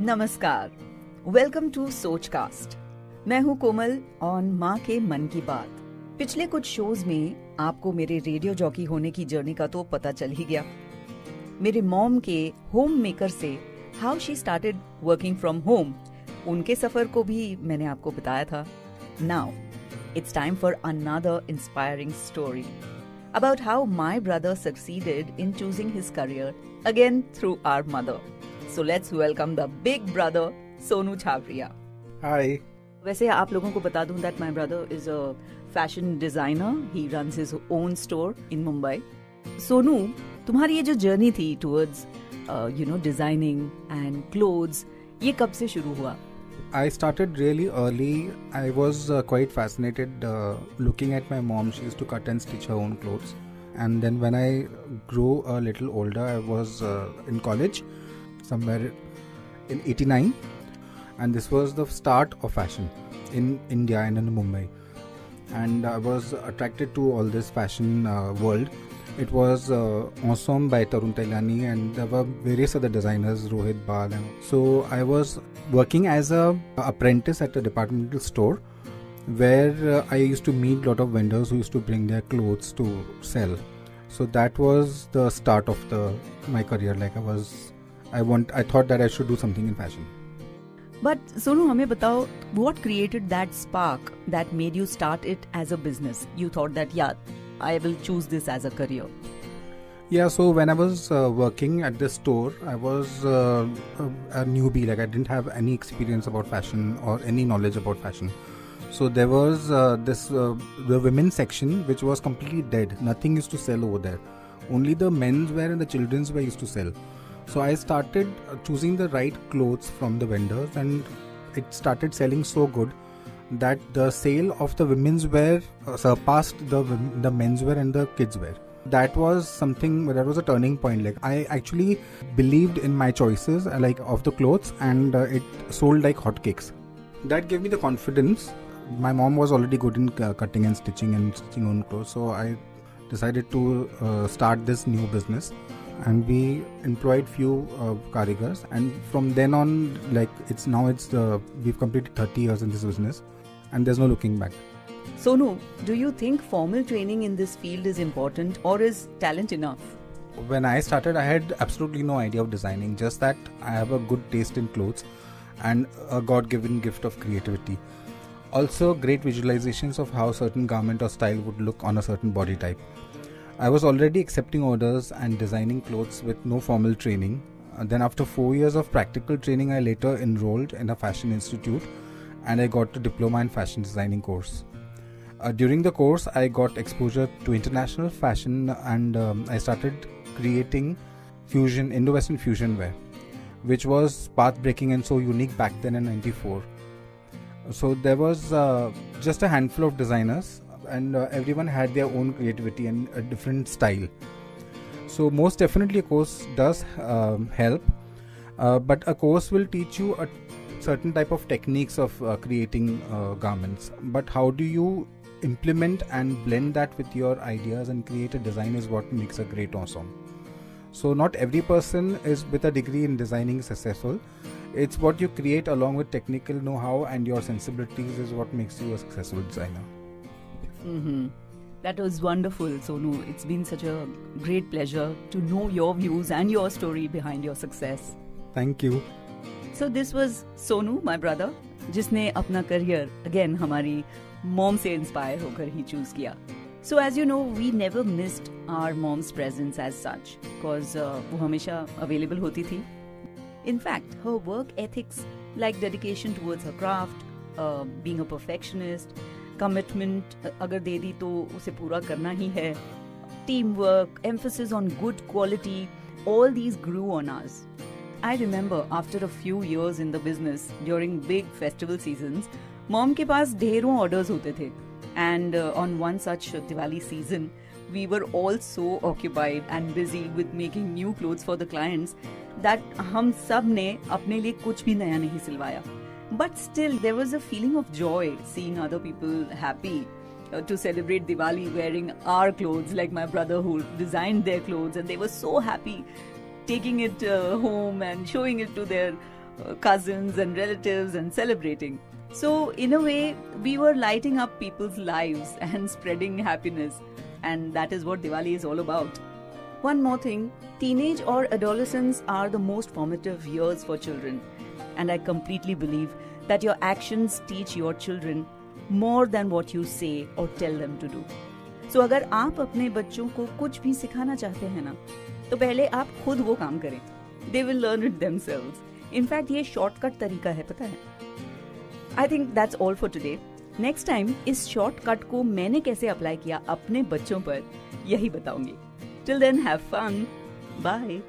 नमस्कार, welcome to Sochcast. मैं हूँ कोमल ऑन माँ के मन की बात। पिछले कुछ शोज में आपको मेरे रेडियो जॉकी होने की जर्नी का तो पता चल ही गया। मेरे मॉम के होम मेकर से how she started working from home, उनके सफर को भी मैंने आपको बताया था। Now it's time for another inspiring story about how my brother succeeded in choosing his career again through our mother. So let's welcome the big brother, Sonu Chhavriya. Hi. वैसे आप लोगों को बता दूं that my brother is a fashion designer. He runs his own store in Mumbai. Sonu, तुम्हारी ये जो journey थी towards designing and clothes, ये कब से शुरू हुआ? I started really early. I was quite fascinated looking at my mom. She used to cut and stitch her own clothes. And then when I grew a little older, I was in college, somewhere in 89. And this was the start of fashion in India and in Mumbai. And I was attracted to all this fashion world. It was Ensemble by Tarun Tailani, and there were various other designers, Rohit Bal. So I was working as a apprentice at a departmental store where I used to meet a lot of vendors who used to bring their clothes to sell. So that was the start of my career. I thought that I should do something in fashion. But Sonu, हमें बताओ, what created that spark that made you start it as a business? You thought that, yeah, I will choose this as a career. Yeah, so when I was working at the store, I was a newbie. I didn't have any experience about fashion or any knowledge about fashion. So there was the women's section, which was completely dead. Nothing used to sell over there. Only the men's wear and the children's wear used to sell. So I started choosing the right clothes from the vendors, and it started selling so good that the sale of the women's wear surpassed the men's wear and the kids wear. That was a turning point. I actually believed in my choices of the clothes, and it sold like hotcakes. That gave me the confidence. My mom was already good in cutting and stitching own clothes, so I decided to start this new business. And we employed few karigars, and from then on, we've completed 30 years in this business, and there's no looking back. Sonu, do you think formal training in this field is important, or is talent enough? When I started, I had absolutely no idea of designing, just that I have a good taste in clothes and a God-given gift of creativity. Also, great visualizations of how certain garment or style would look on a certain body type. I was already accepting orders and designing clothes with no formal training. Then after 4 years of practical training, I later enrolled in a fashion institute, and I got a diploma in fashion designing course. During the course, I got exposure to international fashion, and I started creating Indo-Western fusion wear, which was path-breaking and so unique back then in '94. So there was just a handful of designers, and everyone had their own creativity and a different style. So most definitely a course does help, but a course will teach you a certain type of techniques of creating garments. But how do you implement and blend that with your ideas and create a design is what makes a great ensemble. So not every person is with a degree in designing successful. It's what you create along with technical know-how and your sensibilities is what makes you a successful designer. Mm-hmm. That was wonderful, Sonu. It's been such a great pleasure to know your views and your story behind your success. Thank you. So this was Sonu, my brother, जिसने अपना career again हमारी mom से inspire होकर ही choose किया. So as you know, we never missed our mom's presence as such, because वो हमेशा available होती थी. In fact, her work ethics like dedication towards her craft, being a perfectionist, commitment अगर दे दी तो उसे पूरा करना ही है, teamwork, emphasis on good quality, all these grew on us. I remember after a few years in the business, during big festival seasons, mom के पास ढेरों orders होते थे. And on one such Diwali season, we were all so occupied and busy with making new clothes for the clients that हम सब ने अपने लिए कुछ भी नया नहीं सिलवाया. But still, there was a feeling of joy seeing other people happy to celebrate Diwali wearing our clothes, like my brother who designed their clothes, and they were so happy taking it home and showing it to their cousins and relatives and celebrating. So in a way, we were lighting up people's lives and spreading happiness. And that is what Diwali is all about. One more thing, teenage or adolescence are the most formative years for children. And I completely believe that your actions teach your children more than what you say or tell them to do. So अगर आप अपने बच्चों को कुछ भी सिखाना चाहते हैं ना, तो पहले आप खुद वो काम करें. They will learn it themselves. In fact, ये शॉर्टकट तरीका है, पता है. I think that's all for today. Next time इस शॉर्टकट को मैंने कैसे अप्लाई किया अपने बच्चों पर, यही बताऊंगी. Till then, have fun. Bye.